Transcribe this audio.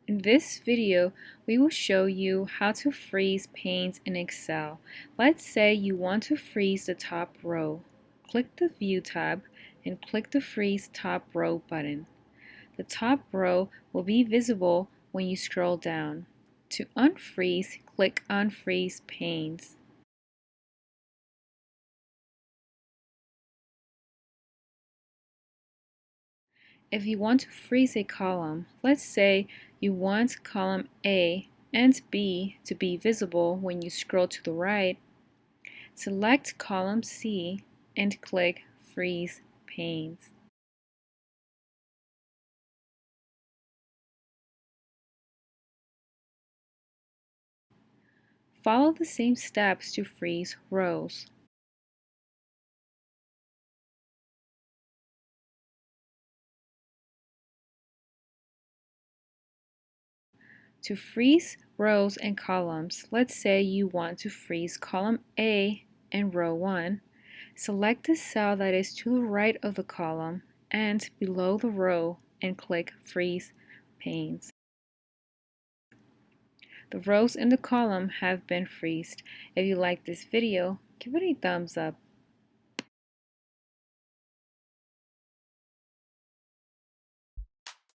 In this video, we will show you how to freeze panes in Excel. Let's say you want to freeze the top row. Click the View tab and click the Freeze Top Row button. The top row will be visible when you scroll down. To unfreeze, click Unfreeze Panes. If you want to freeze a column, let's say you want column A and B to be visible when you scroll to the right, select column C and click Freeze Panes. Follow the same steps to freeze rows. To freeze rows and columns, let's say you want to freeze column A and row 1. Select the cell that is to the right of the column and below the row and click Freeze Panes. The rows in the column have been freezed. If you like this video, give it a thumbs up.